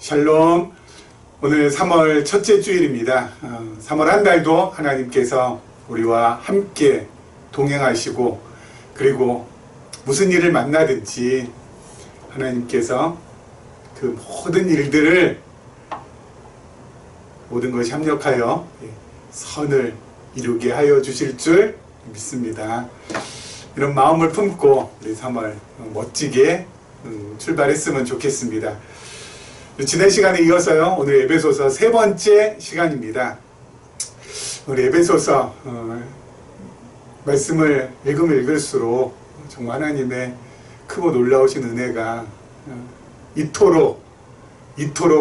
샬롬. 오늘 3월 첫째 주일입니다. 3월 한 달도 하나님께서 우리와 함께 동행하시고, 그리고 무슨 일을 만나든지 하나님께서 그 모든 일들을 모든 것이 협력하여 선을 이루게 하여 주실 줄 믿습니다. 이런 마음을 품고 우리 3월 멋지게 출발했으면 좋겠습니다. 지난 시간에 이어서요, 오늘 에베소서 세 번째 시간입니다. 우리 에베소서 말씀을 읽으면 읽을수록 정말 하나님의 크고 놀라우신 은혜가 이토록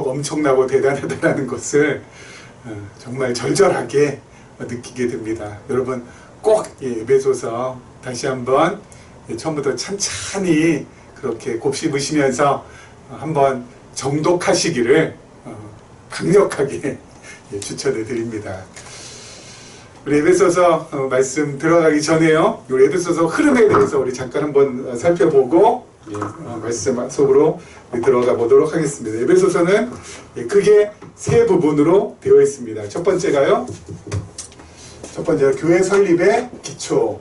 엄청나고 대단하다는 것을 정말 절절하게 느끼게 됩니다. 여러분 꼭 에베소서 다시 한번 처음부터 찬찬히 그렇게 곱씹으시면서 한번 정독하시기를 강력하게 추천해 드립니다. 우리 에베소서 말씀 들어가기 전에요, 우리 에베소서 흐름에 대해서 우리 잠깐 한번 살펴보고 말씀 속으로 들어가 보도록 하겠습니다. 에베소서는 크게 세 부분으로 되어 있습니다. 첫 번째가 교회 설립의 기초.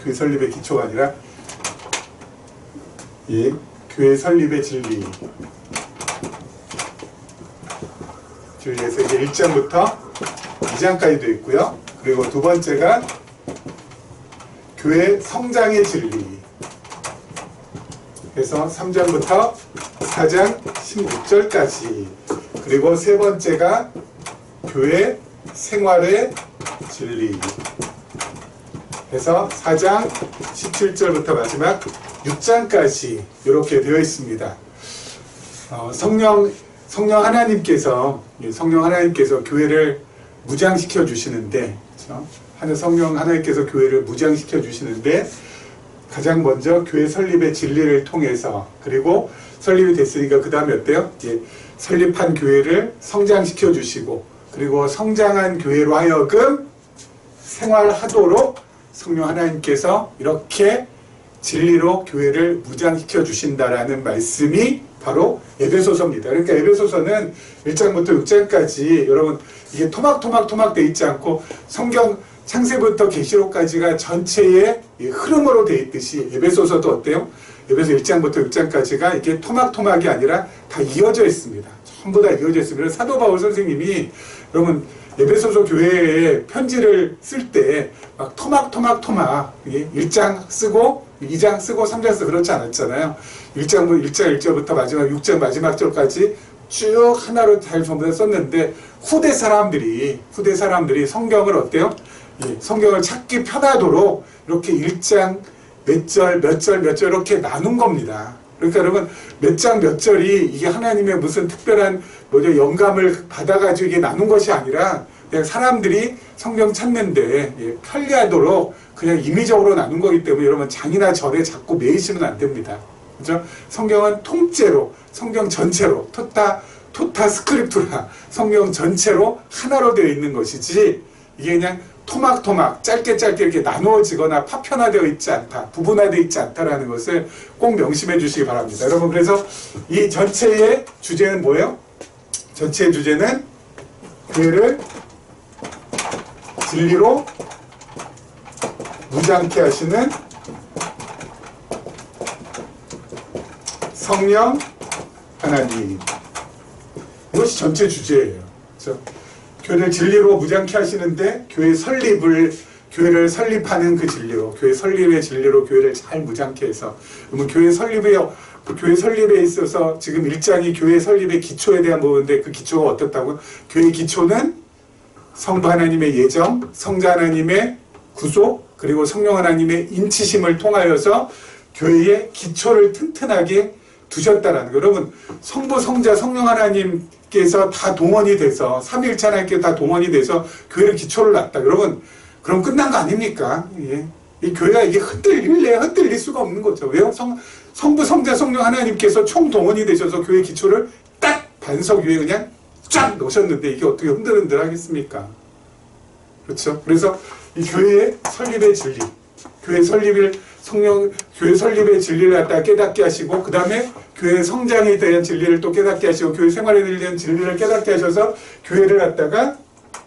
교회 설립의 기초가 아니라 교회 설립의 진리. 진리에서 이제 1장부터 2장까지 되어 있고요. 그리고 두 번째가 교회 성장의 진리. 그래서 3장부터 4장 16절까지. 그리고 세 번째가 교회 생활의 진리. 그래서 4장 17절부터 마지막 6장까지 이렇게 되어 있습니다. 성령 하나님께서 교회를 무장시켜 주시는데, 성령 하나님께서 교회를 무장시켜 주시는데, 가장 먼저 교회 설립의 진리를 통해서, 그리고 설립이 됐으니까 그 다음에 어때요? 설립한 교회를 성장시켜 주시고, 그리고 성장한 교회로 하여금 생활하도록 성령 하나님께서 이렇게 진리로 교회를 무장시켜 주신다라는 말씀이 바로 에베소서입니다. 그러니까 에베소서는 1장부터 6장까지 여러분 이게 토막 돼 있지 않고 성경 창세부터 계시록까지가 전체의 흐름으로 돼 있듯이 에베소서도 어때요? 에베소 1장부터 6장까지가 이게 토막이 아니라 다 이어져 있습니다. 전부 다 이어져 있습니다. 사도 바울 선생님이 여러분 에베소서 교회에 편지를 쓸 때 막 토막 1장 쓰고 2장 쓰고 3장 쓰고 그렇지 않았잖아요. 1장 1절부터 마지막 6장 마지막 절까지 쭉 하나로 잘 전부 다 썼는데, 후대 사람들이 성경을 어때요? 성경을 찾기 편하도록 이렇게 1장 몇 절 이렇게 나눈 겁니다. 그러니까 여러분 몇 장 몇 절이 이게 하나님의 무슨 특별한 영감을 받아가지고 이게 나눈 것이 아니라 그냥 사람들이 성경 찾는데 편리하도록 그냥 임의적으로 나눈 거기 때문에 여러분 장이나 절에 자꾸 매이시면 안 됩니다. 그죠? 성경은 통째로, 성경 전체로, 토타 스크립투라, 성경 전체로 하나로 되어 있는 것이지, 이게 그냥 토막 짧게 이렇게 나누어지거나 파편화되어 있지 않다, 부분화되어 있지 않다라는 것을 꼭 명심해 주시기 바랍니다. 여러분, 그래서 이 전체의 주제는 뭐예요? 전체의 주제는 교회를 진리로 무장케 하시는 성령 하나님. 이것이 전체 주제예요. 그렇죠? 교회를 진리로 무장케 하시는데 교회를 설립하는 그 진리로, 교회 설립의 진리로 교회를 잘 무장케 해서, 그러면 교회 설립에 있어서 지금 1장이 교회 설립의 기초에 대한 부분인데, 그 기초가 어떻다고? 교회의 기초는 성부 하나님의 예정, 성자 하나님의 구속, 그리고 성령 하나님의 인치심을 통하여서 교회의 기초를 튼튼하게 두셨다라는 거. 여러분, 성부, 성자, 성령 하나님께서 다 동원이 돼서, 삼위일체 하나님께 다 동원이 돼서 교회를 기초를 놨다. 여러분, 그럼 끝난 거 아닙니까? 이 교회가 이게 흔들릴 수가 없는 거죠. 왜요? 성부, 성자, 성령 하나님께서 총 동원이 되셔서 교회 기초를 딱 반석 위에 그냥 쫙 놓으셨는데 이게 어떻게 흔들흔들 하겠습니까? 그렇죠? 그래서 이 교회의 설립의 진리, 교회 교회 설립의 진리를 갖다가 깨닫게 하시고, 그 다음에 교회 성장에 대한 진리를 또 깨닫게 하시고, 교회 생활에 대한 진리를 깨닫게 하셔서 교회를 갖다가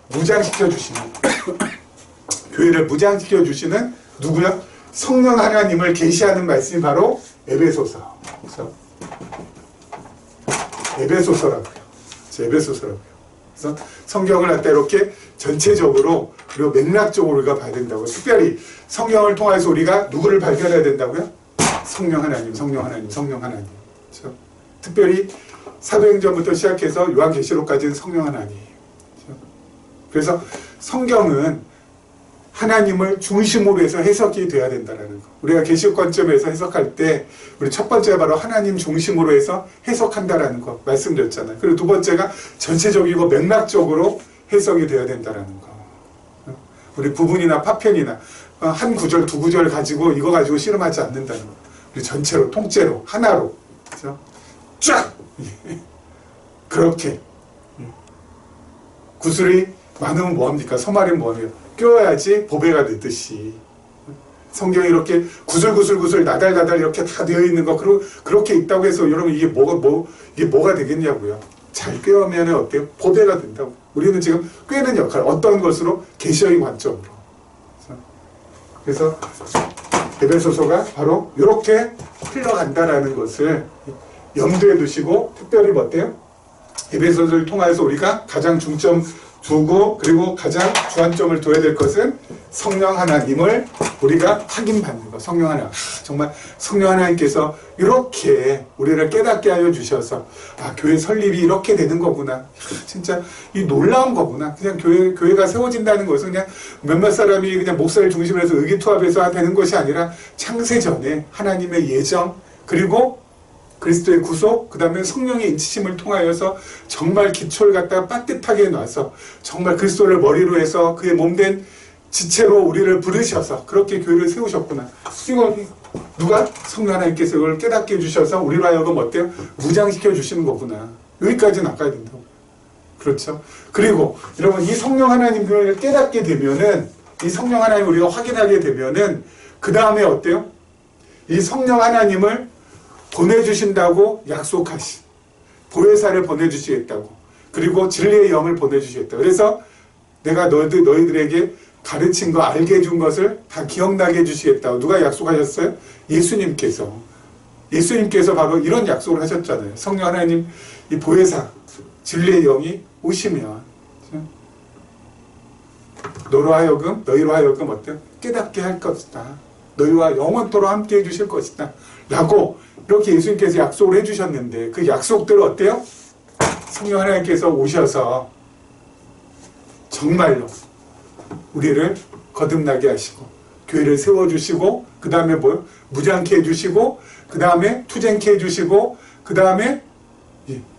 무장시켜 주시는 교회를 무장시켜 주시는 누구야? 성령 하나님을 계시하는 말씀이 바로 에베소서. 그래서 에베소서라고요. 그래서 성경을 갖다 이렇게 전체적으로 그리고 맥락적으로 우리가 봐야 된다고. 특별히 성경을 통해서 우리가 누구를 발견해야 된다고요? 성령 하나님. 그렇죠? 특별히 사도행전부터 시작해서 요한계시록까지는 성령 하나님. 그렇죠? 그래서 성경은 하나님을 중심으로 해서 해석이 돼야 된다는 거. 우리가 계시록 관점에서 해석할 때 우리 첫 번째가 바로 하나님 중심으로 해서 해석한다라는 거 말씀드렸잖아요. 그리고 두 번째가 전체적이고 맥락적으로 해석이 돼야 된다는 거. 우리 부분이나 파편이나 한 구절, 두 구절 가지고 이거 가지고 씨름하지 않는다는 거. 우리 전체로, 통째로, 하나로. 그렇죠? 쫙! 그렇게. 구슬이 많으면 뭐합니까? 소말이면 뭐합니까? 껴야지 보배가 되듯이. 성경이 이렇게 구슬구슬구슬 나달나달 이렇게 다 되어 있는 거, 그렇게 있다고 해서 여러분 이게 뭐가 되겠냐고요. 잘 꿰으면 어때요? 보배가 된다고. 우리는 지금 꿰는 역할, 어떤 것으로? 계시의 관점으로. 그래서 에베소서가 바로 이렇게 흘러간다라는 것을 염두에 두시고, 특별히 뭐 어때요? 에베소서를 통해서 우리가 가장 중점 두고, 그리고 가장 주안점을 둬야 될 것은 성령 하나님을 우리가 확인받는 거. 성령 하나님. 정말 성령 하나님께서 이렇게 우리를 깨닫게 하여 주셔서, 교회 설립이 이렇게 되는 거구나. 진짜 이 놀라운 거구나. 그냥 교회가 세워진다는 것은 그냥 몇몇 사람이 그냥 목사를 중심으로 해서 의기투합해서 되는 것이 아니라 창세전에 하나님의 예정, 그리고 그리스도의 구속, 그 다음에 성령의 인치심을 통하여서 정말 기초를 갖다가 빳듯하게 놔서 정말 그리스도를 머리로 해서 그의 몸된 지체로 우리를 부르셔서 그렇게 교회를 세우셨구나. 이거 누가? 성령 하나님께서 이걸 깨닫게 해주셔서 우리로 하여금 어때요? 무장시켜 주시는 거구나. 여기까지는 아까야 된다고. 그렇죠? 그리고 여러분, 이 성령 하나님을 깨닫게 되면은, 이 성령 하나님을 우리가 확인하게 되면은 그 다음에 어때요? 이 성령 하나님을 보내주신다고 약속하신 보혜사를 보내주시겠다고, 그리고 진리의 영을 보내주시겠다고. 그래서 내가 너희들에게 가르친 거, 알게 해준 것을 다 기억나게 해주시겠다고. 누가 약속하셨어요? 예수님께서 바로 이런 약속을 하셨잖아요. 성령 하나님, 이 보혜사, 진리의 영이 오시면 너희로 하여금 어때요? 깨닫게 할 것이다. 너희와 영원토록 함께 해주실 것이다. 라고 이렇게 예수님께서 약속을 해주셨는데, 그 약속대로 어때요? 성령 하나님께서 오셔서 정말로 우리를 거듭나게 하시고, 교회를 세워주시고, 그 다음에 뭐요? 무장케 해주시고, 그 다음에 투쟁케 해주시고, 그 다음에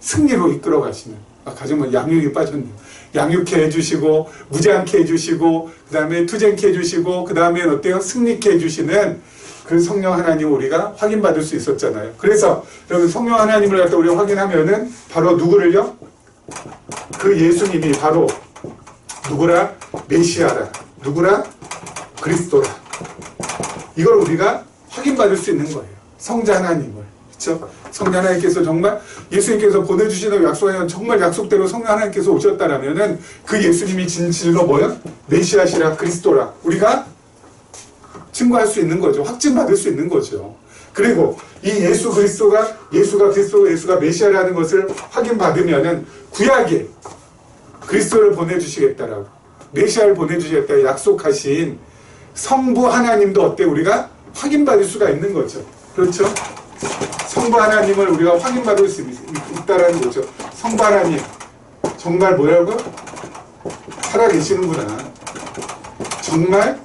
승리로 이끌어 가시는, 가정은 양육이 빠졌네요. 양육케 해주시고, 무장케 해주시고, 그 다음에 투쟁케 해주시고, 그 다음에 어때요? 승리케 해주시는 그 성령 하나님을 우리가 확인받을 수 있었잖아요. 그래서 여러분, 성령 하나님을 갖다 우리가 확인하면은 바로 누구를요? 그 예수님이 바로 누구라? 메시아라. 누구라? 그리스도라. 이걸 우리가 확인받을 수 있는 거예요. 성자 하나님을. 그렇죠? 성령 하나님께서 정말 예수님께서 보내주시는 약속하는 정말 약속대로 성령 하나님께서 오셨다라면은 그 예수님이 진실로 뭐야? 메시아시라, 그리스도라. 우리가 증거할 수 있는 거죠. 확증받을 수 있는 거죠. 그리고 이 예수가 그리스도고 예수가 메시아라는 것을 확인받으면은 구약에 그리스도를 보내주시겠다라고, 메시아를 보내주시겠다 약속하신 성부 하나님도 어때? 우리가 확인받을 수가 있는 거죠. 그렇죠? 성부 하나님을 우리가 확인받을 수 있다라는 거죠. 성부 하나님 정말 뭐라고? 살아계시는구나. 정말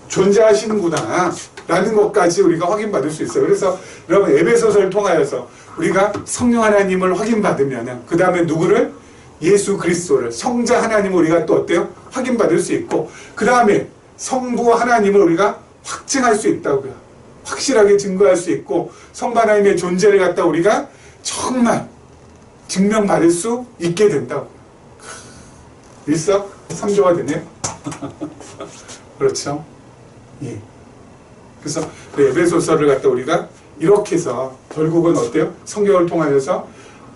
존재하시는구나 라는 것까지 우리가 확인받을 수 있어요. 그래서 여러분, 에베소서를 통하여서 우리가 성령 하나님을 확인받으면 그 다음에 누구를? 예수 그리스도를, 성자 하나님을 우리가 또 어때요? 확인받을 수 있고, 그 다음에 성부 하나님을 우리가 확증할 수 있다고요. 확실하게 증거할 수 있고, 성부 하나님의 존재를 갖다 우리가 정말 증명받을 수 있게 된다고요. 일석삼조가 되네요. 그렇죠? 예. 그래서 에베소서를 갖다 우리가 이렇게 해서 결국은 어때요? 성경을 통하여서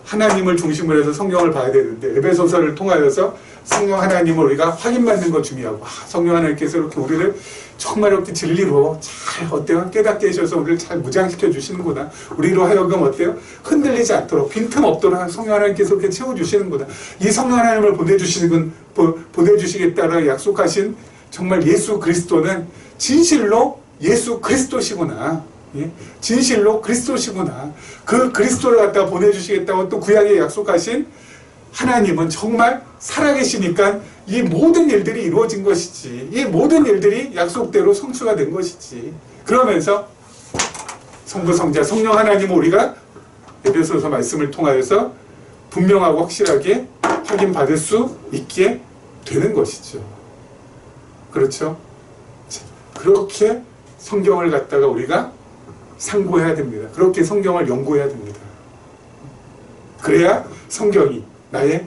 하나님을 중심으로 해서 성경을 봐야 되는데 에베소서를 통하여서 성령 하나님을 우리가 확인받는 거 중요하고 성령 하나님께서 이렇게 우리를 정말 이렇게 진리로 잘 어때요? 깨닫게 해주셔서 우리를 잘 무장시켜 주시는구나. 우리로 하여금 어때요? 흔들리지 않도록 빈틈 없도록 성령 하나님께서 이렇게 채워주시는구나. 이 성령 하나님을 보내주시겠다라 약속하신 정말 예수 그리스도는 진실로 예수 그리스도시구나. 예? 진실로 그리스도시구나. 그 그리스도를 갖다 보내주시겠다고 또 구약에 약속하신 하나님은 정말 살아계시니까 이 모든 일들이 이루어진 것이지. 이 모든 일들이 약속대로 성취가 된 것이지. 그러면서 성부, 성자, 성령 하나님은 우리가 에베소서 말씀을 통하여서 분명하고 확실하게 확인받을 수 있게 되는 것이죠. 그렇죠? 그렇게 성경을 갖다가 우리가 상고해야 됩니다. 그렇게 성경을 연구해야 됩니다. 그래야 성경이 나의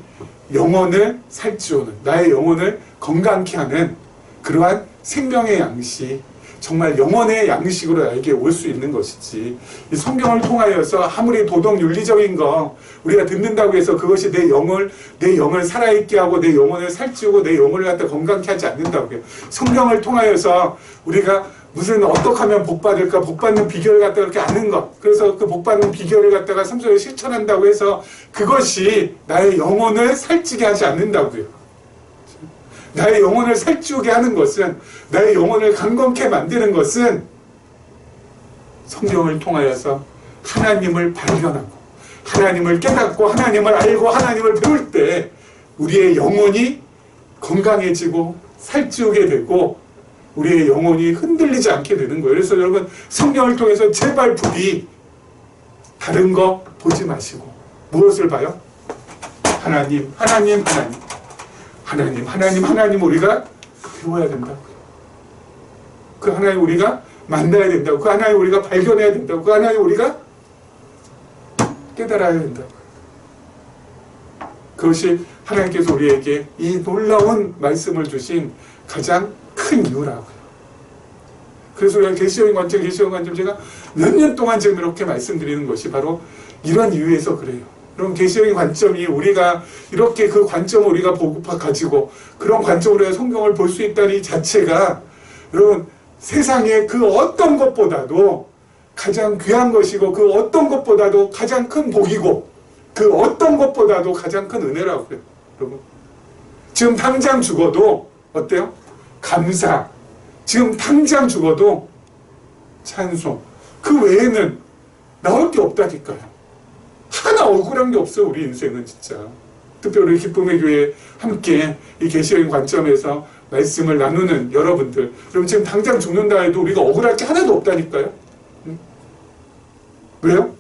영혼을 살찌우는, 나의 영혼을 건강케 하는 그러한 생명의 양식, 정말 영혼의 양식으로 나에게 올 수 있는 것이지. 이 성경을 통하여서 아무리 도덕 윤리적인 거 우리가 듣는다고 해서 그것이 내 영을 살아있게 하고 내 영혼을 살찌우고 내 영혼을 갖다 건강케 하지 않는다고요. 성경을 통하여서 우리가 무슨 어떻게 하면 복 받을까, 복 받는 비결을 갖다가 이렇게 아는 것, 그래서 그 복 받는 비결을 갖다가 삶 속에 실천한다고 해서 그것이 나의 영혼을 살찌게 하지 않는다고요. 나의 영혼을 살찌우게 하는 것은, 나의 영혼을 강건케 만드는 것은 성경을 통하여서 하나님을 발견하고 하나님을 깨닫고 하나님을 알고 하나님을 배울 때 우리의 영혼이 건강해지고 살찌우게 되고 우리의 영혼이 흔들리지 않게 되는 거예요. 그래서 여러분 성경을 통해서 제발 부디 다른 거 보지 마시고 무엇을 봐요? 하나님 우리가 배워야 된다고요. 그 하나님 우리가 만나야 된다고. 그 하나님 우리가 발견해야 된다고. 그 하나님 우리가 깨달아야 된다고. 그것이 하나님께서 우리에게 이 놀라운 말씀을 주신 가장 큰 이유라고요. 그래서 우리가 계시적인 관점 제가 몇 년 동안 지금 이렇게 말씀드리는 것이 바로 이런 이유에서 그래요. 그럼 계시적인 관점이 우리가 이렇게 그 관점을 우리가 보고 가지고 그런 관점으로 성경을 볼 수 있다는 이 자체가 여러분 세상의 그 어떤 것보다도 가장 귀한 것이고 그 어떤 것보다도 가장 큰 복이고 그 어떤 것보다도 가장 큰 은혜라고요. 여러분 지금 당장 죽어도 어때요? 감사. 지금 당장 죽어도 찬송. 그 외에는 나올 게 없다니까요. 하나 억울한 게 없어요. 우리 인생은 진짜. 특별히 기쁨의 교회 함께 이 계시적인 관점에서 말씀을 나누는 여러분들, 그럼 지금 당장 죽는다 해도 우리가 억울할 게 하나도 없다니까요. 왜요?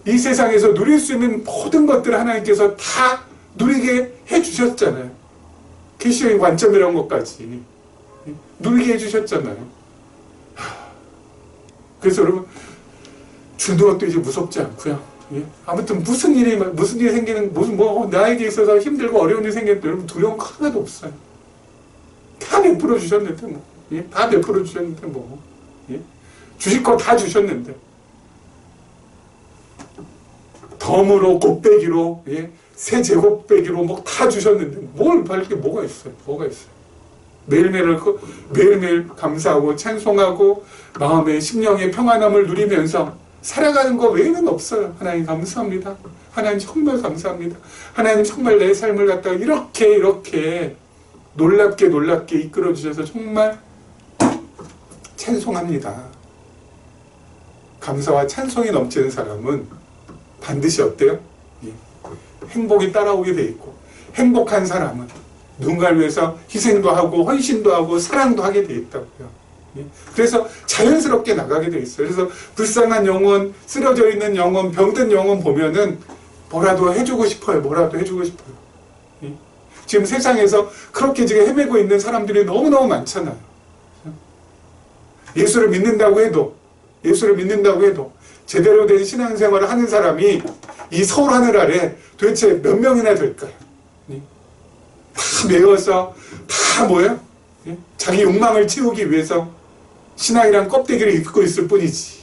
이 세상에서 누릴 수 있는 모든 것들을 하나님께서 다 누리게 해주셨잖아요. 계시적인 관점이라는 것까지 누리게 해주셨잖아요. 그래서 여러분 죽는 것도 이제 무섭지 않고요. 예? 아무튼 무슨 일이 생기는 나에게 있어서 힘들고 어려운 일이 생기는데 여러분 두려운 거 하나도 없어요. 다 베풀어 주셨는데 뭐, 예? 다 베풀어 주셨는데 뭐, 예? 주실 거 다 주셨는데 덤으로 곱빼기로, 예? 새 제곱빼기로 뭐 다 주셨는데 뭘 받을 게 뭐가 있어요? 매일매일 감사하고 찬송하고 마음의 심령의 평안함을 누리면서 살아가는 거 외에는 없어요. 하나님 감사합니다. 하나님 정말 감사합니다. 하나님 정말 내 삶을 갖다가 이렇게 놀랍게 이끌어 주셔서 정말 찬송합니다. 감사와 찬송이 넘치는 사람은 반드시 어때요? 예. 행복이 따라오게 돼 있고 행복한 사람은 누군가를 위해서 희생도 하고 헌신도 하고 사랑도 하게 돼 있다고요. 예. 그래서 자연스럽게 나가게 돼 있어요. 그래서 불쌍한 영혼, 쓰러져 있는 영혼, 병든 영혼 보면은 뭐라도 해주고 싶어요. 예. 지금 세상에서 그렇게 지금 헤매고 있는 사람들이 너무너무 많잖아요. 예수를 믿는다고 해도 제대로 된 신앙생활을 하는 사람이 이 서울 하늘 아래 도대체 몇 명이나 될까요? 다 매여서 다 뭐예요? 자기 욕망을 채우기 위해서 신앙이란 껍데기를 입고 있을 뿐이지.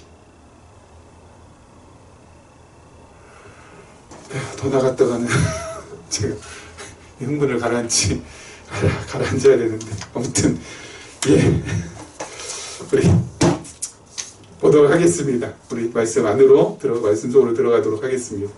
더 나갔다가는 제가 흥분을 가라앉혀야 되는데, 아무튼 예, 우리 보도록 하겠습니다. 우리 말씀 안으로 말씀 속으로 들어가도록 하겠습니다.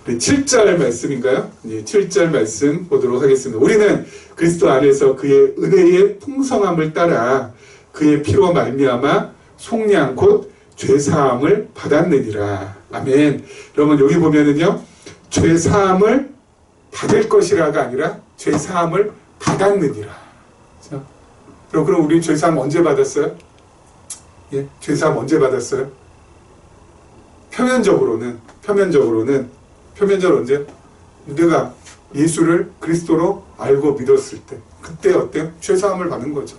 우리 7절 말씀인가요? 예, 7절 말씀 보도록 하겠습니다. 우리는 그리스도 안에서 그의 은혜의 풍성함을 따라 그의 피로 말미암아 속량 곧 죄사함을 받았느니라. 아멘. 여러분 여기 보면은요, 죄사함을 받을 것이라가 아니라 죄사함을 받았느니라. 자, 그럼 우리 죄사함 언제 받았어요? 예, 죄사함 언제 받았어요? 표면적으로는 언제? 내가 예수를 그리스도로 알고 믿었을 때, 그때 어때요? 죄사함을 받는 거죠.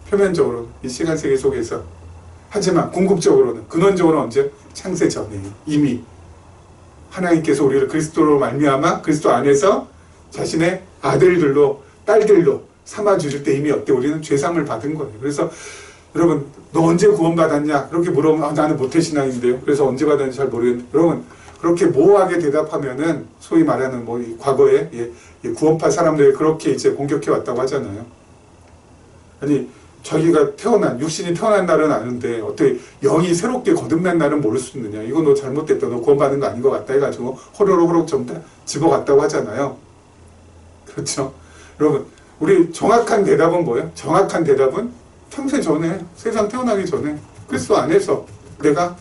표면적으로 이 시간 세계 속에서. 하지만 궁극적으로는, 근원적으로는 언제? 창세 전에 이미 하나님께서 우리를 그리스도로 말미암아 그리스도 안에서 자신의 아들들로 딸들로 삼아 주실 때 이미 어때? 우리는 죄사함을 받은 거예요. 그래서 여러분, 너 언제 구원받았냐? 그렇게 물어보면 나는 모태신앙인데요. 그래서 언제 받았는지 잘 모르겠는데, 여러분 그렇게 모호하게 대답하면은 소위 말하는 이 과거에 구원파 사람들이 그렇게 이제 공격해 왔다고 하잖아요. 아니, 자기가 육신이 태어난 날은 아는데 어떻게 영이 새롭게 거듭난 날은 모를 수 있느냐. 이거 너 잘못됐다. 너 구원받은 거 아닌 것 같다 해가지고 호로록 전부 다 집어갔다고 하잖아요. 그렇죠? 여러분, 우리 정확한 대답은 뭐예요? 정확한 대답은 평생 전에, 세상 태어나기 전에 그리스도 안에서 내가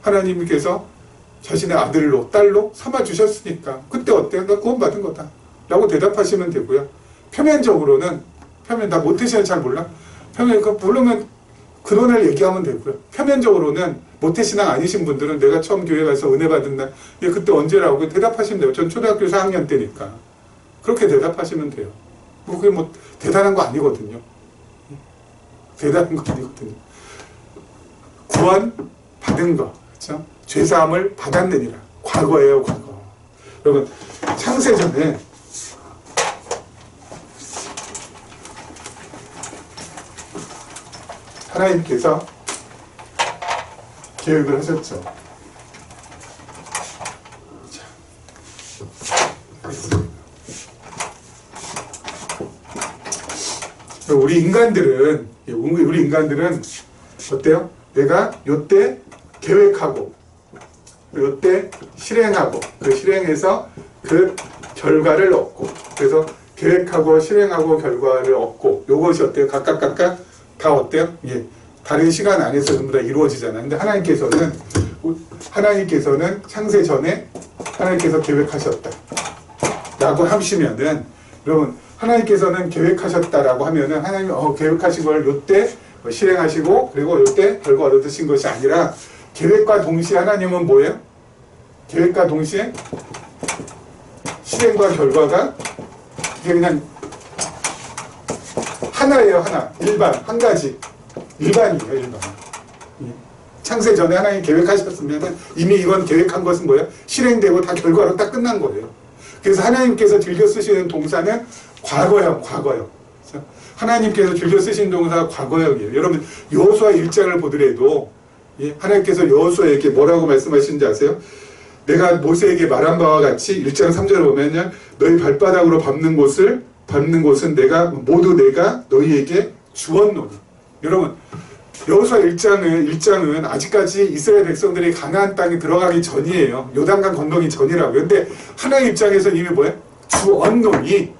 하나님께서 자신의 아들로 딸로 삼아주셨으니까 그때 어때요? 나 구원받은 거다 라고 대답하시면 되고요. 표면적으로는 나 모태신앙 잘 몰라? 모르면 근원을 얘기하면 되고요. 표면적으로는 모태신앙 아니신 분들은 내가 처음 교회 가서 은혜 받은 날, 그때 언제라고 대답하시면 돼요. 전 초등학교 4학년 때니까. 그렇게 대답하시면 돼요. 그게 대단한 거 아니거든요. 대단한 거 아니거든요. 구원 받은 거, 그렇죠? 죄사함을 받았느니라. 과거예요, 과거. 여러분, 창세전에 하나님께서 계획을 하셨죠. 우리 인간들은 어때요? 내가 요때 계획하고 요때 실행하고 그 실행해서 그 결과를 얻고, 그래서 계획하고 실행하고 결과를 얻고, 요것이 어때요? 각각 다 어때요? 예, 다른 시간 안에서 전부 다 이루어지잖아요. 근데 하나님께서는 창세 전에 하나님께서 계획하셨다 라고 하시면은, 여러분, 하나님께서는 계획하셨다라고 하면은 하나님이 계획하신 걸 요때 실행하시고 그리고 요때 결과 얻으신 것이 아니라, 계획과 동시에 하나님은 뭐예요? 계획과 동시에 실행과 결과가 이게 그냥 하나예요. 하나. 일반. 한 가지. 일반이에요. 일반. 창세 전에 하나님 계획하셨으면 이미 이건 계획한 것은 뭐예요? 실행되고 다 결과로 딱 끝난 거예요. 그래서 하나님께서 즐겨 쓰시는 동사는 과거형. 그렇죠? 하나님께서 즐겨 쓰신 동사가 과거형이에요. 여러분, 여호수아 1장을 보더라도 하나님께서 여호수아에게 뭐라고 말씀하시는지 아세요? 내가 모세에게 말한 바와 같이 1장 3절을 보면요, 너희 발바닥으로 밟는 곳은 모두 내가 너희에게 주었노니. 여러분, 여호수아 1장은 아직까지 이스라엘 백성들이 가나안 땅에 들어가기 전이에요. 요단강 건너기 전이라고요. 근데 하나님 입장에서는 이미 뭐예요? 주었노니.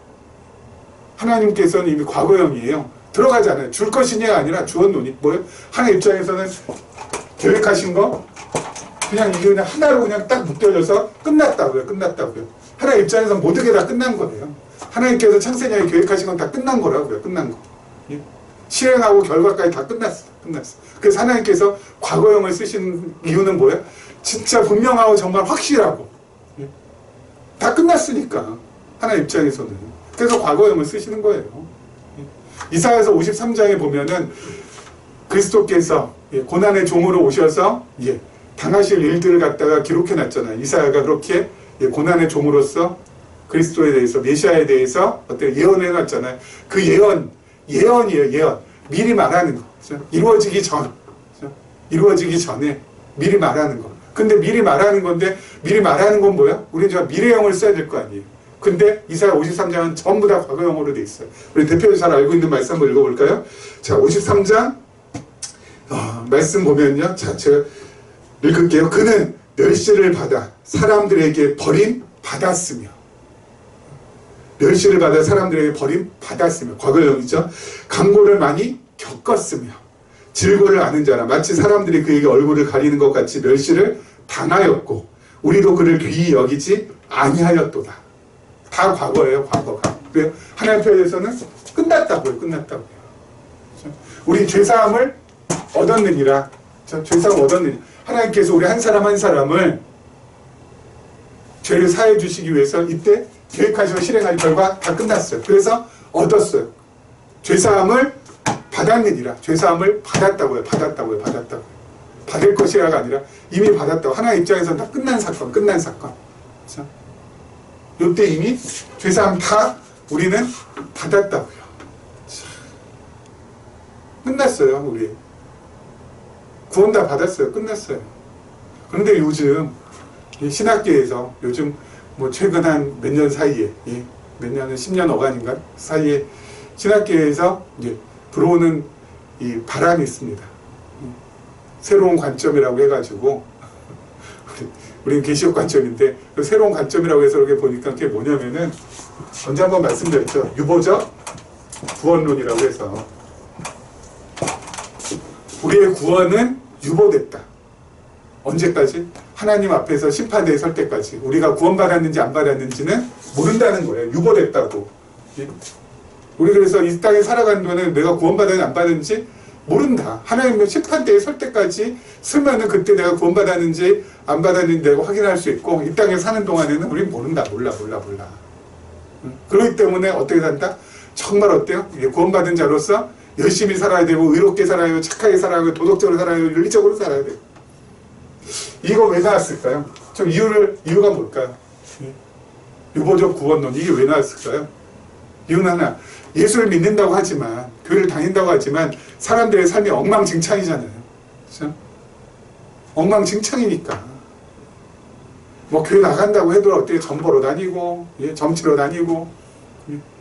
하나님께서는 이미 과거형이에요. 들어가잖아요. 줄 것이냐가 아니라 주었노니. 뭐예요? 하나님 입장에서는 계획하신 거 그냥 이게 그냥 하나로 그냥 딱 묶여져서 끝났다고요. 하나님 입장에서는 모든 게 다 끝난 거예요. 하나님께서 창세년에 계획하신 건 다 끝난 거라고요. 끝난 거. 예? 실행하고 결과까지 다 끝났어. 그래서 하나님께서 과거형을 쓰시는 이유는 뭐예요? 진짜 분명하고 정말 확실하고. 예? 다 끝났으니까. 하나님 입장에서는. 그래서 과거형을 쓰시는 거예요. 예? 이사야서 53장에 보면은 그리스도께서 고난의 종으로 오셔서 당하실 일들을 갖다가 기록해 놨잖아요. 이사야가 그렇게 고난의 종으로서 그리스도에 대해서, 메시아에 대해서 예언해 놨잖아요. 그 예언이에요. 예언. 미리 말하는 거. 이루어지기 전, 이루어지기 전에 미리 말하는 거. 근데 미리 말하는 건데, 미리 말하는 건 뭐야? 우리는 저 미래형을 써야 될 거 아니에요. 근데 이사야 53장은 전부 다 과거형으로 돼 있어요. 우리 대표도 잘 알고 있는 말씀 한번 읽어볼까요? 자, 53장 말씀 보면요. 자, 제가 읽을게요. 그는 멸시를 받아 사람들에게 버림 받았으며, 멸시를 받아 사람들에게 버림 받았으며, 과거형이죠. 강고를 많이 겪었으며 질고를 아는 자라 마치 사람들이 그에게 얼굴을 가리는 것 같이 멸시를 당하였고 우리도 그를 귀히 여기지 아니하였도다. 다 과거예요. 과거가. 그래요? 하나님 편에서는 끝났다고요. 끝났다고요. 우리 죄사함을 얻었느니라. 죄사함을 얻었느니라. 하나님께서 우리 한 사람 한 사람을 죄를 사해 주시기 위해서 이때 계획하시고 실행할 결과 다 끝났어요. 그래서 얻었어요. 죄사함을 받았느니라. 죄사함을 받았다고요. 받았다고요. 받았다고요. 받을 것이라가 아니라 이미 받았다고. 하나님 입장에서는 다 끝난 사건. 끝난 사건. 그렇죠? 이때 이미 죄사함 다 우리는 받았다고요. 끝났어요. 우리 구원 다 받았어요. 끝났어요. 그런데 요즘 신학계에서 요즘 뭐 최근 한 몇 년 사이에, 몇 년은 10년 어간인가 사이에 신학계에서 이제 들어오는 이 바람이 있습니다. 새로운 관점이라고 해가지고 우리는 계시록 관점인데 그 새로운 관점이라고 해서 이렇게 보니까 그게 뭐냐면은 언제 한번 말씀드렸죠. 유보적 구원론이라고 해서 우리의 구원은 유보됐다. 언제까지? 하나님 앞에서 심판대에 설 때까지. 우리가 구원받았는지 안 받았는지는 모른다는 거예요. 유보됐다고. 우리 그래서 이 땅에 살아가는 동안에 내가 구원받았는지 안 받았는지 모른다. 하나님의 심판대에 설 때까지 쓰면은 그때 내가 구원받았는지 안 받았는지 내가 확인할 수 있고, 이 땅에 사는 동안에는 우린 모른다. 몰라. 그렇기 때문에 어떻게 산다? 정말 어때요? 구원받은 자로서 열심히 살아야 되고, 의롭게 살아야 되고, 착하게 살아야 되고, 도덕적으로 살아야 되고, 윤리적으로 살아야 돼요. 이거 왜 나왔을까요? 좀 이유가 뭘까요? 유보적 구원론, 이게 왜 나왔을까요? 이유는 하나, 예수를 믿는다고 하지만, 교회를 다닌다고 하지만, 사람들의 삶이 엉망진창이잖아요. 그렇죠? 엉망진창이니까. 뭐, 교회 나간다고 해도 어떻게 점 보러 다니고, 점치러 다니고,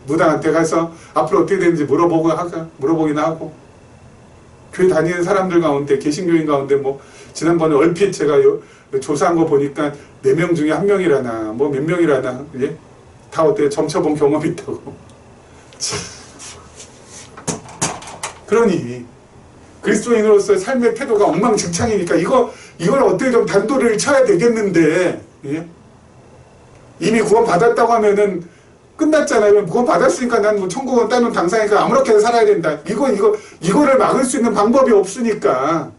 무당한테 가서 앞으로 어떻게 되는지 물어보긴 하고, 교회 다니는 사람들 가운데, 개신교인 가운데 뭐, 지난번에 얼핏 제가 조사한 거 보니까 4명 중에 1명이라나, 뭐 몇 명이라나, 다 어때요? 점쳐본 경험이 있다고. 그러니, 그리스도인으로서의 삶의 태도가 엉망진창이니까, 이걸 어떻게 좀 단도리를 쳐야 되겠는데, 이미 구원 받았다고 하면은, 끝났잖아요. 구원 받았으니까 난 뭐 천국은 따는 당사니까 아무렇게나 살아야 된다. 이거를 막을 수 있는 방법이 없으니까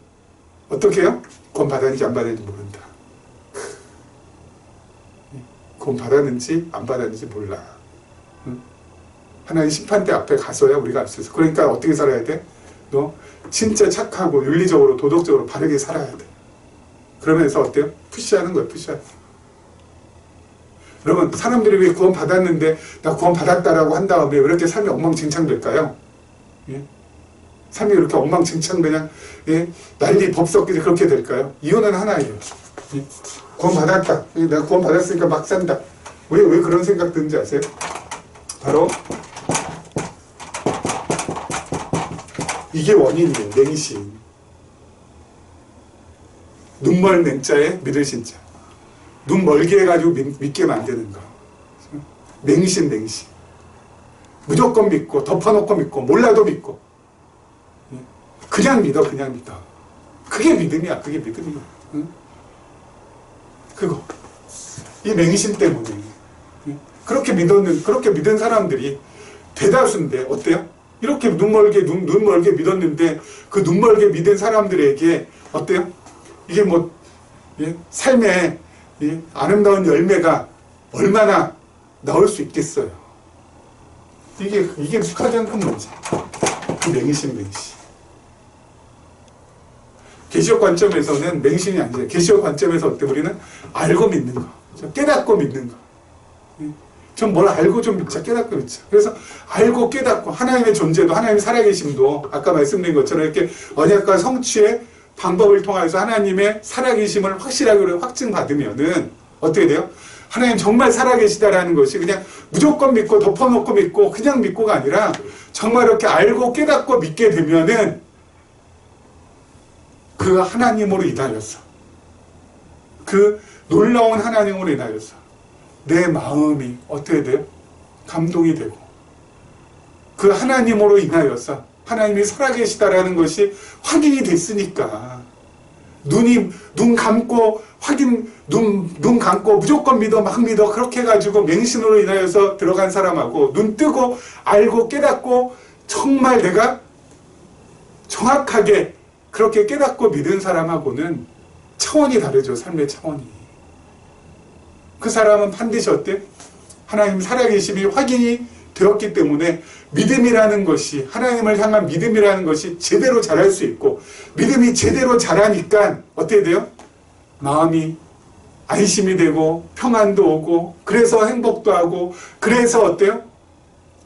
어떻게 해요? 구원 받았는지 안 받았는지 모른다. 구원 받았는지 안 받았는지 몰라. 하나님 심판대 앞에 가서야 우리가 알 수 있어. 그러니까 어떻게 살아야 돼? 너 진짜 착하고 윤리적으로 도덕적으로 바르게 살아야 돼. 그러면서 어때요? 푸시하는 거예요. 푸시하는 거예요. 여러분, 사람들이 왜 구원 받았는데 나 구원 받았다라고 한 다음에 왜 이렇게 삶이 엉망진창 될까요? 삶이 이렇게 엉망진창 그냥 난리 법석기지 그렇게 될까요? 이유는 하나예요. 구원 받았다. 내가 구원 받았으니까 막 산다. 왜 그런 생각 드는지 아세요? 바로 이게 원인이에요. 맹신. 눈멀 맹자에 믿으신 자. 눈 멀게 해가지고 믿게 만드는 거. 맹신. 무조건 믿고, 덮어놓고 믿고, 몰라도 믿고. 그냥 믿어. 그게 믿음이야. 응? 그거. 이 맹신 때문에. 그렇게 믿은 사람들이 대다수인데, 어때요? 이렇게 눈멀게 믿었는데, 그 눈멀게 믿은 사람들에게, 어때요? 이게 뭐, 삶에, 아름다운 열매가 얼마나 나올 수 있겠어요. 이게 가장 큰 문제. 맹신. 계시록 관점에서는 맹신이 아니죠. 계시록 관점에서 어때? 우리는 알고 믿는 거, 깨닫고 믿는 거. 좀 뭘 알고 좀 믿자, 깨닫고 믿자. 그래서 알고 깨닫고 하나님의 존재도 하나님의 살아계심도 아까 말씀드린 것처럼 이렇게 언약과 성취의 방법을 통해서 하나님의 살아계심을 확실하게 확증받으면은 어떻게 돼요? 하나님 정말 살아계시다라는 것이 그냥 무조건 믿고 덮어놓고 믿고 그냥 믿고가 아니라 정말 이렇게 알고 깨닫고 믿게 되면은 그 하나님으로 인하여서 그 놀라운 하나님으로 인하여서 내 마음이 어떻게 돼요? 감동이 되고 그 하나님으로 인하여서 하나님이 살아계시다라는 것이 확인이 됐으니까 눈 감고 눈 감고 무조건 믿어 막 믿어 그렇게 해가지고 맹신으로 인하여서 들어간 사람하고 눈 뜨고 알고 깨닫고 정말 내가 정확하게 그렇게 깨닫고 믿은 사람하고는 차원이 다르죠. 삶의 차원이. 그 사람은 반드시 어때? 하나님 살아계심이 확인이 되었기 때문에 믿음이라는 것이 하나님을 향한 믿음이라는 것이 제대로 자랄 수 있고 믿음이 제대로 자라니까 어떻게 돼요? 마음이 안심이 되고 평안도 오고 그래서 행복도 하고 그래서 어때요?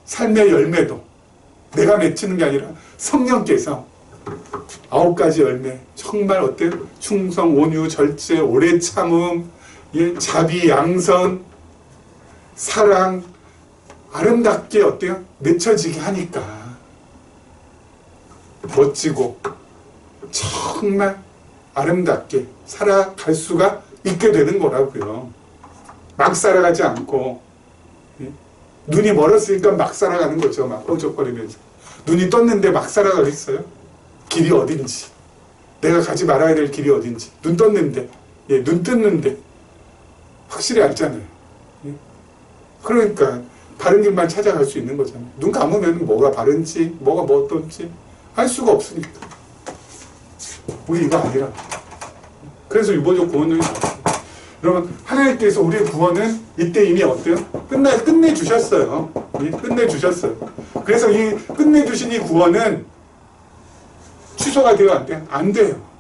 삶의 열매도 내가 맺히는 게 아니라 성령께서 9가지 열매 정말 어때요? 충성, 온유, 절제, 오래 참음, 자비, 양선, 사랑 아름답게 어때요? 맺혀지게 하니까 멋지고 정말 아름답게 살아갈 수가 있게 되는 거라고요. 막 살아가지 않고 눈이 멀었으니까 막 살아가는 거죠. 막 뻥쩍거리면서 눈이 떴는데 막 살아가겠어요? 길이 어딘지 내가 가지 말아야 될 길이 어딘지 눈 떴는데 눈 떴는데 확실히 알잖아요. 그러니까 바른 길만 찾아갈 수 있는 거잖아요. 눈 감으면 뭐가 바른지 뭐가 뭐 어떤지 알 수가 없으니까 우리 이거 아니라 그래서 유보적 구원론이 나왔어요. 여러분 하나님께서 우리의 구원은 이때 이미 어때요? 끝내주셨어요. 끝내주셨어요. 그래서 이 끝내주신 이 구원은 취소가 돼요? 안 돼요? 안 돼요.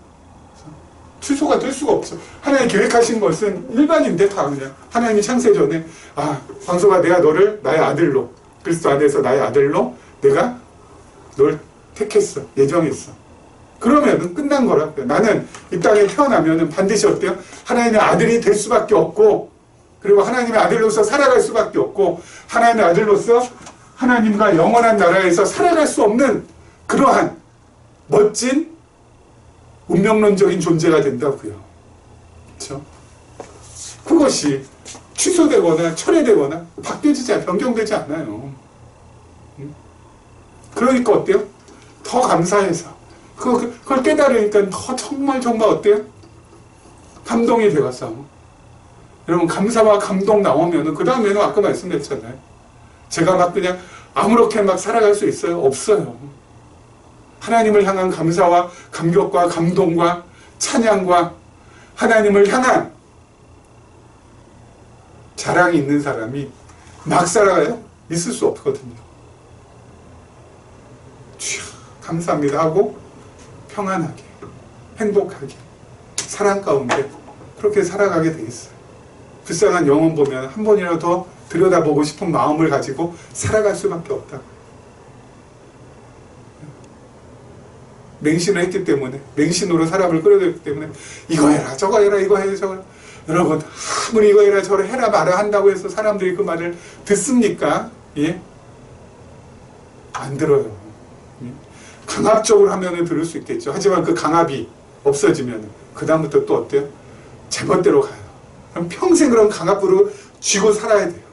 취소가 될 수가 없어. 하나님 계획하신 것은 일반인데 다 그냥 하나님이 창세 전에 광소가 내가 너를 나의 아들로 그리스도 안에서 나의 아들로 내가 널 택했어. 예정했어. 그러면은 끝난 거라고요. 나는 이 땅에 태어나면은 반드시 어때요? 하나님의 아들이 될 수밖에 없고 그리고 하나님의 아들로서 살아갈 수밖에 없고 하나님의 아들로서 하나님과 영원한 나라에서 살아갈 수 없는 그러한 멋진 운명론적인 존재가 된다고요. 그렇죠? 그것이 취소되거나 철회되거나 변경되지 않아요. 그러니까 어때요? 더 감사해서 그걸 깨달으니까 더 정말 어때요? 감동이 되어서 여러분 감사와 감동 나오면은 그 다음에는 아까 말씀드렸잖아요. 제가 막 그냥 아무렇게 막 살아갈 수 있어요? 없어요. 하나님을 향한 감사와 감격과 감동과 찬양과 하나님을 향한 자랑이 있는 사람이 막 살아가요? 있을 수 없거든요. 감사합니다 하고 평안하게 행복하게 사랑 가운데 그렇게 살아가게 돼 있어요. 불쌍한 영혼 보면 한 번이라도 더 들여다보고 싶은 마음을 가지고 살아갈 수밖에 없다. 맹신을 했기 때문에 맹신으로 사람을 끌어들였기 때문에 이거 해라 저거 해라 이거 해라 저거 해라. 여러분 아무리 이거 해라 저거 해라 말아 한다고 해서 사람들이 그 말을 듣습니까? 예? 안 들어요. 예? 강압적으로 하면은 들을 수 있겠죠. 하지만 그 강압이 없어지면 그 다음부터 또 어때요? 제멋대로 가요. 그럼 평생 그런 강압으로 쥐고 살아야 돼요.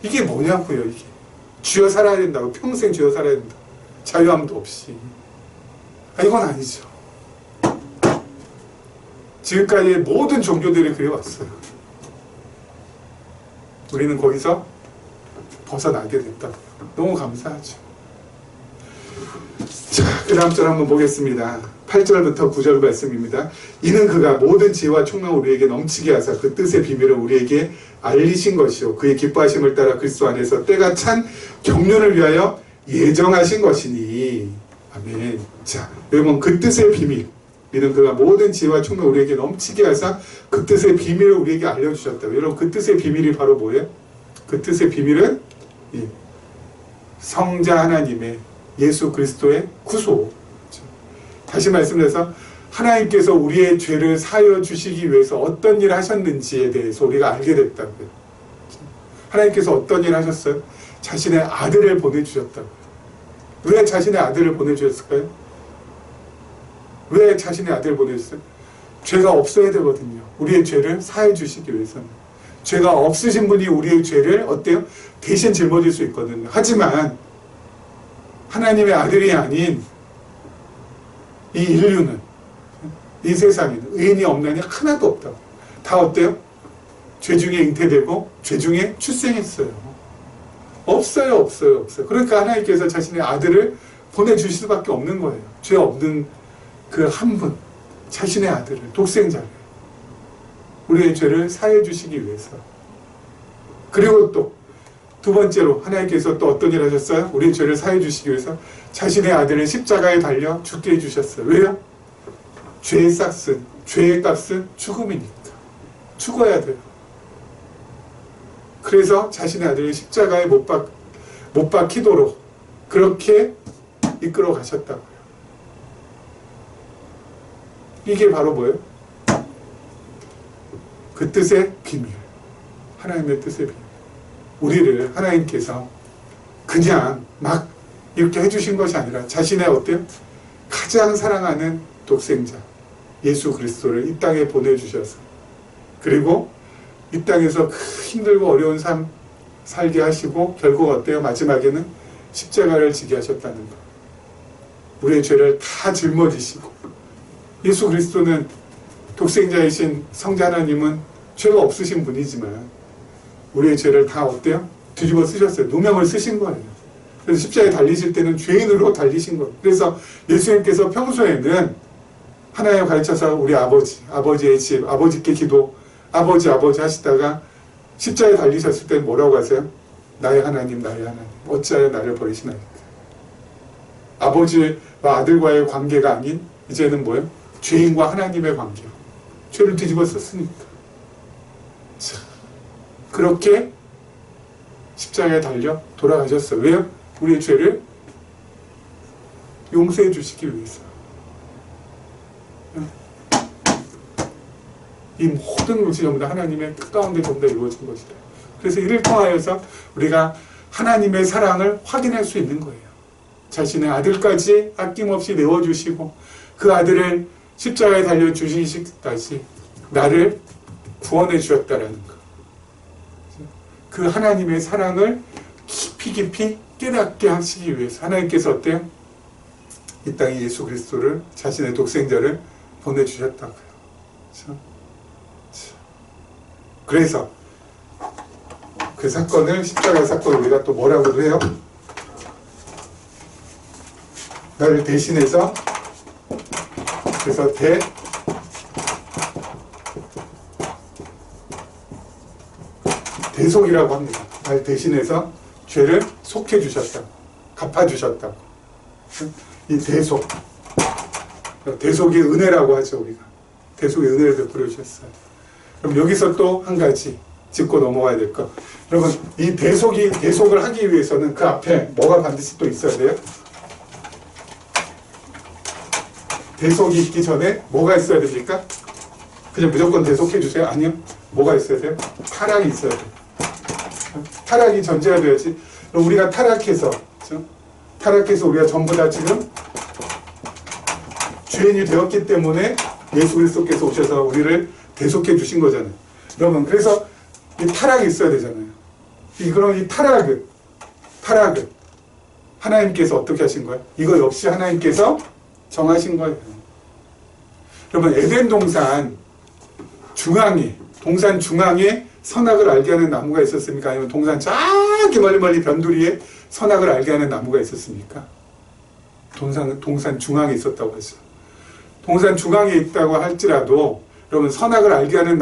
이게 뭐냐고요. 이게 쥐어 살아야 된다고. 평생 쥐어 살아야 된다. 자유함도 없이. 이건 아니죠. 지금까지의 모든 종교들이 그래왔어요. 우리는 거기서 벗어나게 됐다. 너무 감사하죠. 자, 그 다음 절 한번 보겠습니다. 8절부터 9절 말씀입니다. 이는 그가 모든 지혜와 총명을 우리에게 넘치게 하사 그 뜻의 비밀을 우리에게 알리신 것이요 그의 기뻐하심을 따라 그리스도 안에서 때가 찬 경륜을 위하여 예정하신 것이니. 아멘. 자, 여러분 그 뜻의 비밀. 믿은 그가 모든 지혜와 충만 우리에게 넘치게 하사 그 뜻의 비밀을 우리에게 알려주셨다고. 여러분 그 뜻의 비밀이 바로 뭐예요? 그 뜻의 비밀은 이 성자 하나님의 예수 그리스도의 구소. 다시 말씀드려서 하나님께서 우리의 죄를 사하여 주시기 위해서 어떤 일을 하셨는지에 대해서 우리가 알게 됐다고요. 하나님께서 어떤 일을 하셨어요? 자신의 아들을 보내주셨다고요. 왜 자신의 아들을 보내주셨을까요? 왜 자신의 아들을 보내주셨어요? 죄가 없어야 되거든요. 우리의 죄를 사해 주시기 위해서는. 죄가 없으신 분이 우리의 죄를 어때요? 대신 짊어질 수 있거든요. 하지만 하나님의 아들이 아닌 이 인류는, 이 세상에는 의인이 없나니 하나도 없다고. 다 어때요? 죄 중에 잉태되고 죄 중에 출생했어요. 없어요. 그러니까 하나님께서 자신의 아들을 보내주실 수밖에 없는 거예요. 죄 없는 그 한 분, 자신의 아들을, 독생자를 우리의 죄를 사해 주시기 위해서. 그리고 또 두 번째로 하나님께서 또 어떤 일을 하셨어요? 우리의 죄를 사해 주시기 위해서 자신의 아들을 십자가에 달려 죽게 해주셨어요. 왜요? 죄의 값은 죽음이니까. 죽어야 돼요. 그래서 자신의 아들을 십자가에 못 박히도록 그렇게 이끌어 가셨다고요. 이게 바로 뭐예요? 그 뜻의 비밀. 하나님의 뜻의 비밀. 우리를 하나님께서 그냥 막 이렇게 해주신 것이 아니라 자신의 어때요? 가장 사랑하는 독생자 예수 그리스도를 이 땅에 보내주셔서, 그리고 이 땅에서 힘들고 어려운 삶 살게 하시고 결국 어때요? 마지막에는 십자가를 지게 하셨다는 것. 우리의 죄를 다 짊어지시고, 예수 그리스도는 독생자이신 성자 하나님은 죄가 없으신 분이지만 우리의 죄를 다 어때요? 뒤집어 쓰셨어요. 누명을 쓰신 거예요. 그래서 십자가에 달리실 때는 죄인으로 달리신 거예요. 그래서 예수님께서 평소에는 하나님 가르쳐서 우리 아버지의 집, 아버지께 기도, 아버지 하시다가 십자가에 달리셨을 때 뭐라고 하세요? 나의 하나님 어찌하여 나를 버리시나이까. 아버지와 아들과의 관계가 아닌 이제는 뭐예요? 죄인과 하나님의 관계. 죄를 뒤집어 썼으니까. 자, 그렇게 십자가에 달려 돌아가셨어요. 왜요? 우리의 죄를 용서해 주시기 위해서. 이 모든 것이 전부 다 하나님의 뜻 가운데 전부 다 이루어진 것이다. 그래서 이를 통하여서 우리가 하나님의 사랑을 확인할 수 있는 거예요. 자신의 아들까지 아낌없이 내어주시고 그 아들을 십자가에 달려주시기까지 나를 구원해 주셨다라는 것. 그 하나님의 사랑을 깊이 깨닫게 하시기 위해서 하나님께서 어때요? 이 땅에 예수 그리스도를, 자신의 독생자를 보내주셨다고요. 그래서 그 사건을, 십자가 사건을 우리가 또 뭐라고도 해요? 나를 대신해서, 그래서 대속이라고 합니다. 나를 대신해서 죄를 속해 주셨다고, 갚아 주셨다고. 이 대속의 은혜라고 하죠. 우리가 대속의 은혜를 베풀어 주셨어요. 그럼 여기서 또 한 가지 짚고 넘어가야 될 것. 여러분, 이 대속을 하기 위해서는 그 앞에 뭐가 반드시 또 있어야 돼요? 대속이 있기 전에 뭐가 있어야 됩니까? 그냥 무조건 대속해 주세요? 아니요. 뭐가 있어야 돼요? 타락이 있어야 돼요. 타락이 전제가 돼야지. 우리가 타락해서 우리가 전부 다 지금 죄인이 되었기 때문에 예수 그리스도께서 오셔서 우리를 대속해 주신 거잖아요. 여러분, 그래서 이 타락이 있어야 되잖아요. 그럼 이 타락은 하나님께서 어떻게 하신 거예요? 이거 역시 하나님께서 정하신 거예요. 여러분, 에덴 동산 중앙에 선악을 알게 하는 나무가 있었습니까? 아니면 동산 저기 멀리 변두리에 선악을 알게 하는 나무가 있었습니까? 동산 중앙에 있었다고 했어요. 동산 중앙에 있다고 할지라도 여러분, 선악을 알게 하는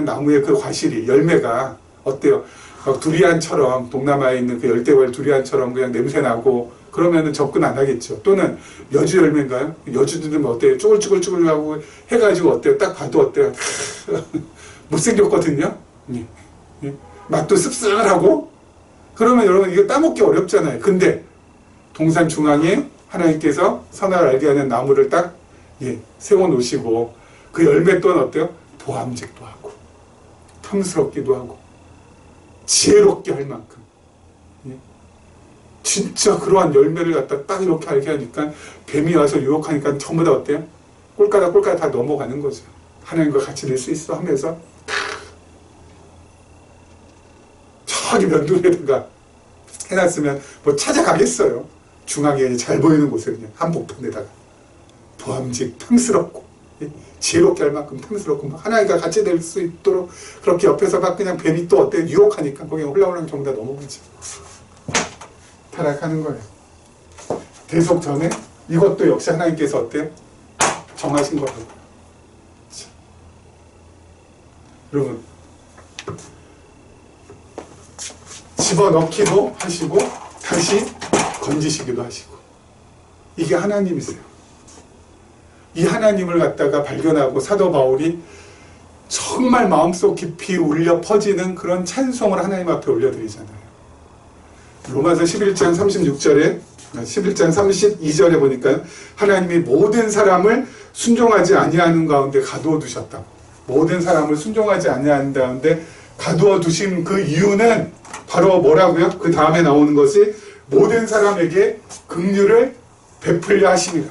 나무의 그 과실이, 열매가 어때요? 두리안처럼, 동남아에 있는 그 열대과일 두리안처럼 그냥 냄새나고 그러면은 접근 안 하겠죠. 또는 여주 열매인가요? 여주들은 어때요? 쭈글쭈글쭈글하고 해가지고 어때요? 딱 봐도 어때요? 못생겼거든요. 예. 예. 맛도 씁쓸하고. 그러면 여러분 이거 따먹기 어렵잖아요. 근데 동산 중앙에 하나님께서 선악을 알게 하는 나무를 딱 세워놓으시고 그 열매 또한 어때요? 보암직도 하고 탐스럽기도 하고 지혜롭게 할 만큼 진짜 그러한 열매를 갖다 딱 이렇게 알게 하니까 뱀이 와서 유혹하니까 전부 다 어때요? 꼴까다 다 넘어가는 거죠. 하나님과 같이 될 수 있어 하면서 저기 면도에다가 해놨으면 뭐 찾아가겠어요. 중앙에 잘 보이는 곳에 그냥 한복판에다가 보암직 탐스럽고 지혜롭게 할 만큼 탐스럽고 하나님과 같이 될 수 있도록 그렇게 옆에서 막 그냥 뱀이 또 어때요? 유혹하니까 거기 홀라홀랑 전부 다 넘어가죠. 타락하는 거예요. 대속 전에 이것도 역시 하나님께서 어때요? 정하신 거라고요. 여러분 집어넣기도 하시고 다시 건지시기도 하시고 이게 하나님이세요. 이 하나님을 갖다가 발견하고 사도 바울이 정말 마음속 깊이 울려 퍼지는 그런 찬송을 하나님 앞에 올려드리잖아요. 로마서 11장 36절에 11장 32절에 보니까 하나님이 모든 사람을 순종하지 아니하는 가운데 가두어 두셨다고. 모든 사람을 순종하지 아니하는 가운데 가두어 두신 그 이유는 바로 뭐라고요? 그 다음에 나오는 것이 모든 사람에게 긍휼을 베풀려 하심이라.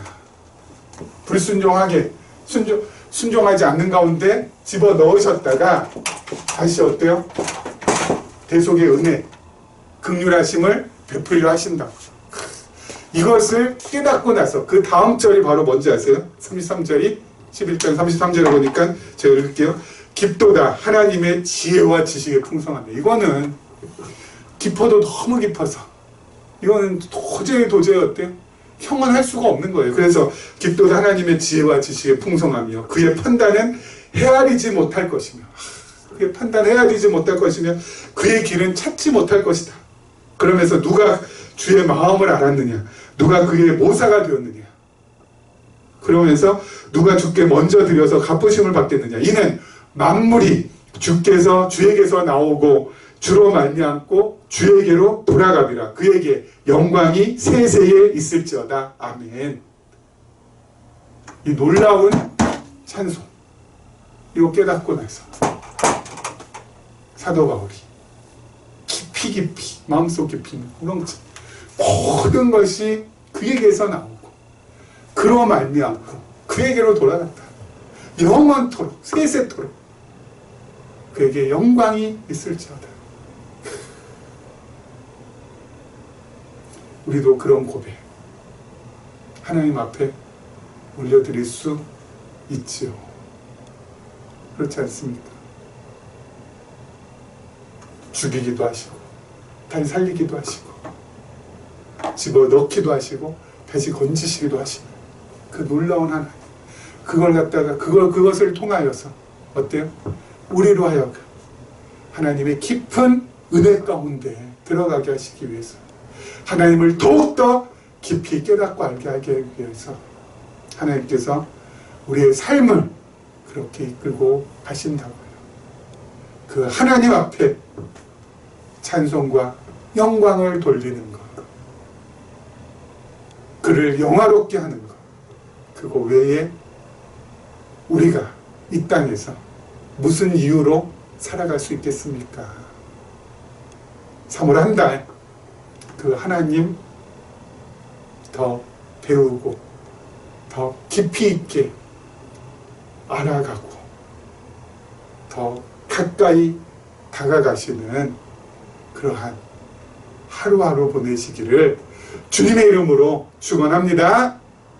불순종하게 순종하지 않는 가운데 집어 넣으셨다가 다시 어때요? 대속의 은혜 긍휼하심을 베풀려 하신다. 이것을 깨닫고 나서 그 다음 절이 바로 뭔지 아세요? 33절이 11장 33절에 보니까 제가 읽을게요. 깊도다 하나님의 지혜와 지식의 풍성함이. 이거는 깊어도 너무 깊어서 이거는 도저히 어때요? 형언할 수가 없는 거예요. 그래서 깊도다 하나님의 지혜와 지식의 풍성함이요 그의 판단은 헤아리지 못할 것이며 그의 판단 헤아리지 못할 것이며 그의 길은 찾지 못할 것이다. 그러면서 누가 주의 마음을 알았느냐? 누가 그의 모사가 되었느냐? 그러면서 누가 주께 먼저 드려서 갚으심을 받겠느냐? 이는 만물이 주에게서 나오고 주로 말미암고 주에게로 돌아가리라. 그에게 영광이 세세에 있을지어다. 아멘. 이 놀라운 찬송 이거 깨닫고 나서 사도 바울이 깊이 마음속 깊이 우렁차 모든 것이 그에게서 나오고 그로 말미암고 그에게로 돌아간다. 영원토록 세세토록 그에게 영광이 있을지어다. 우리도 그런 고백 하나님 앞에 올려드릴 수 있지요. 그렇지 않습니까? 죽이기도 하시고 다시 살리기도 하시고 집어넣기도 하시고 다시 건지시기도 하시고 그 놀라운 하나님 그걸 갖다가 그것을 통하여서 어때요? 우리로 하여금 하나님의 깊은 은혜 가운데 들어가게 하시기 위해서 하나님을 더욱더 깊이 깨닫고 알게 하기 위해서 하나님께서 우리의 삶을 그렇게 이끌고 가신다고요. 그 하나님 앞에 찬송과 영광을 돌리는 것, 그를 영화롭게 하는 것, 그거 외에 우리가 이 땅에서 무슨 이유로 살아갈 수 있겠습니까? 3월 한 달 그 하나님 더 배우고 더 깊이 있게 알아가고 더 가까이 다가가시는 그러한 하루하루 보내시기를 주님의 이름으로 축원합니다.